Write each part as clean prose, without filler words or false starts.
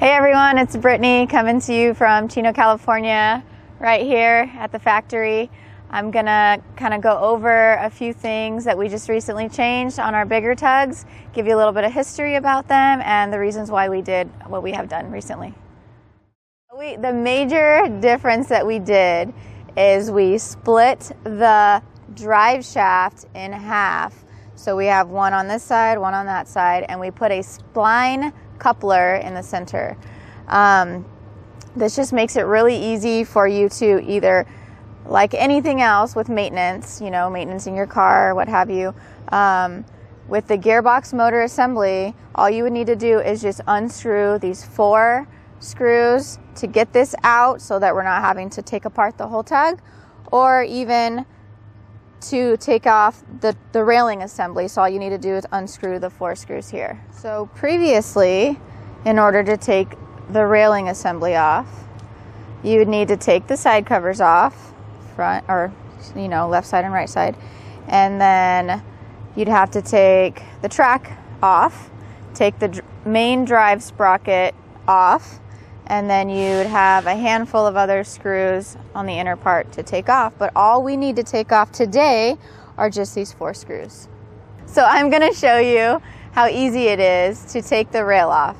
Hey everyone, it's Brittany coming to you from Chino, California, right here at the factory. I'm gonna kind of go over a few things that we just recently changed on our bigger tugs, give you a little bit of history about them and the reasons why we did what we have done recently. The major difference that we did is we split the drive shaft in half. So we have one on this side, one on that side, and we put a spline coupler in the center. This just makes it really easy for you to either, like anything else with maintenance, you know, maintenance in your car, what have you, with the gearbox motor assembly, all you would need to do is just unscrew these 4 screws to get this out so that we're not having to take apart the whole tug, or even to take off the railing assembly. So all you need to do is unscrew the 4 screws here. So previously, in order to take the railing assembly off, you would need to take the side covers off, front, or you know, left side and right side, and then you'd have to take the track off, take the main drive sprocket off, and then you'd have a handful of other screws on the inner part to take off. But all we need to take off today are just these 4 screws. So I'm going to show you how easy it is to take the rail off.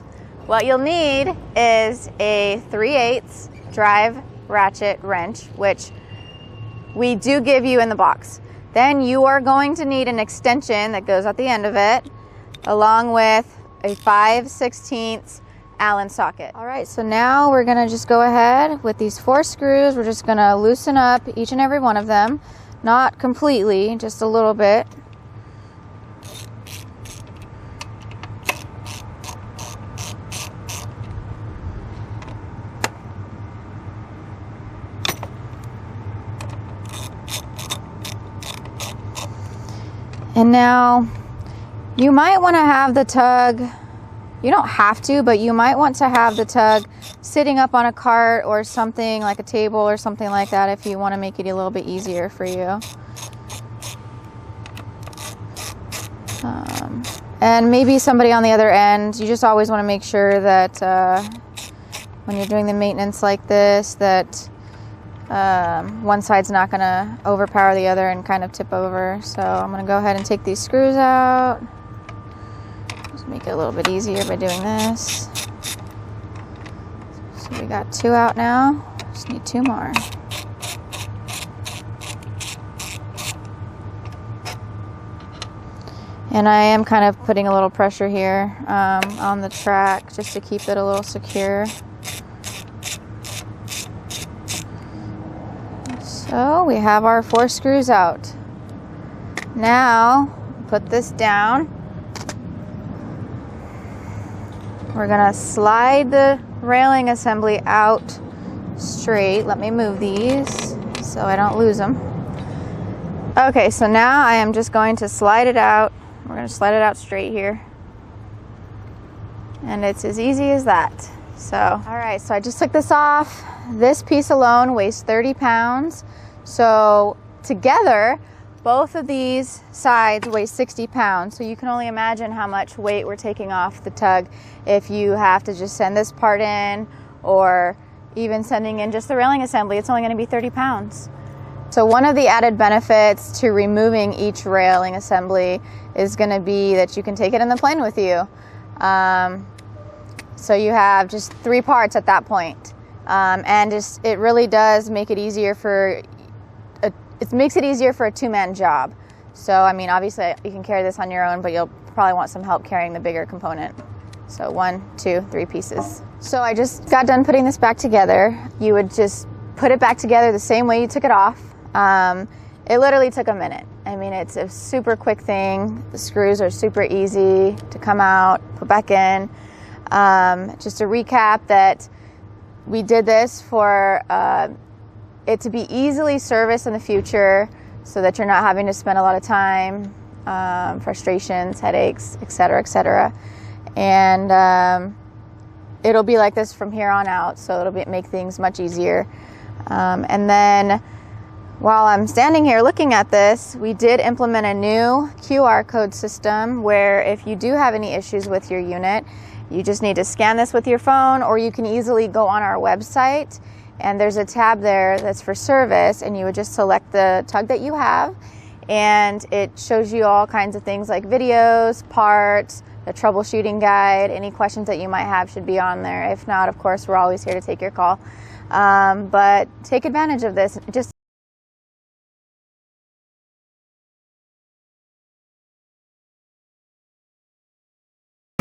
What you'll need is a 3/8 drive ratchet wrench, which we do give you in the box. Then you are going to need an extension that goes at the end of it, along with a 5/16 Allen socket. All right, so now we're gonna just go ahead with these 4 screws. We're just gonna loosen up each and every one of them. Not completely, just a little bit. And now you might want to have the tug, you don't have to, but you might want to have the tug sitting up on a cart or something, like a table or something like that, if you want to make it a little bit easier for you. And maybe somebody on the other end. You just always want to make sure that when you're doing the maintenance like this, that one side's not going to overpower the other and kind of tip over. So I'm going to go ahead and take these screws out. Just make it a little bit easier by doing this. So we got 2 out now. Just need 2 more. And I am kind of putting a little pressure here on the track just to keep it a little secure. So we have our 4 screws out. Now, put this down. We're gonna slide the railing assembly out straight. Let me move these so I don't lose them. Okay, so now I am just going to slide it out. We're gonna slide it out straight here. And it's as easy as that. So, all right, so I just took this off. This piece alone weighs 30 pounds. So together, both of these sides weigh 60 pounds. So you can only imagine how much weight we're taking off the tug if you have to just send this part in, or even sending in just the railing assembly. It's only going to be 30 pounds. So one of the added benefits to removing each railing assembly is going to be that you can take it in the plane with you. So you have just 3 parts at that point. And just, it really does make it easier for it makes it easier for a 2-man job. So I mean, obviously you can carry this on your own, but you'll probably want some help carrying the bigger component. So 1, 2, 3 pieces. So I just got done putting this back together. You would just put it back together the same way you took it off. It literally took a minute. I mean, it's a super quick thing. The screws are super easy to come out, put back in. Just to recap that we did this for it to be easily serviced in the future, so that you're not having to spend a lot of time, frustrations, headaches, etc. And it'll be like this from here on out, so it'll make things much easier. And then while I'm standing here looking at this, we did implement a new QR code system where if you do have any issues with your unit, You just need to scan this with your phone, or you can easily go on our website and there's a tab there that's for service, and you would just select the tug that you have, and it shows you all kinds of things like videos, parts, the troubleshooting guide. Any questions that you might have should be on there. If not, of course, we're always here to take your call. But take advantage of this. Just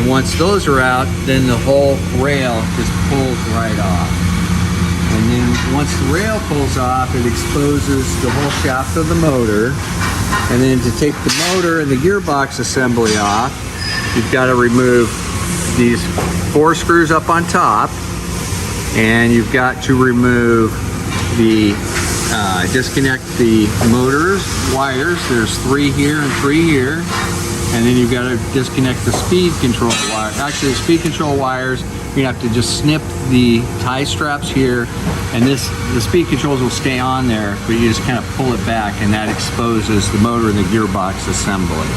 once those are out, then the whole rail just pulls right off. And then once the rail pulls off, it exposes the whole shaft of the motor. And then to take the motor and the gearbox assembly off, you've got to remove these 4 screws up on top, and you've got to remove the disconnect the motors wires. There's 3 here and 3 here. And then you've got to disconnect the speed control wire. Actually, the speed control wires, you have to just snip the tie straps here, and the speed controls will stay on there, but you just kind of pull it back, and that exposes the motor and the gearbox assembly.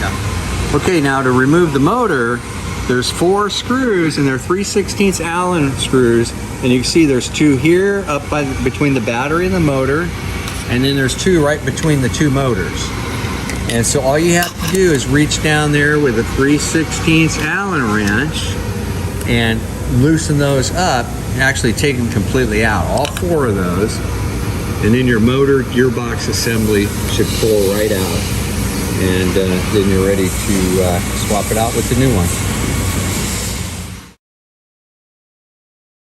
Yeah. Okay, now to remove the motor, there's 4 screws, and they're 3/16 Allen screws, and you can see there's 2 here up between the battery and the motor, and then there's 2 right between the 2 motors. And so all you have to do is reach down there with a 3/16 Allen wrench and loosen those up, and actually take them completely out, all 4 of those. And then your motor gearbox assembly should pull right out. And then you're ready to swap it out with the new one.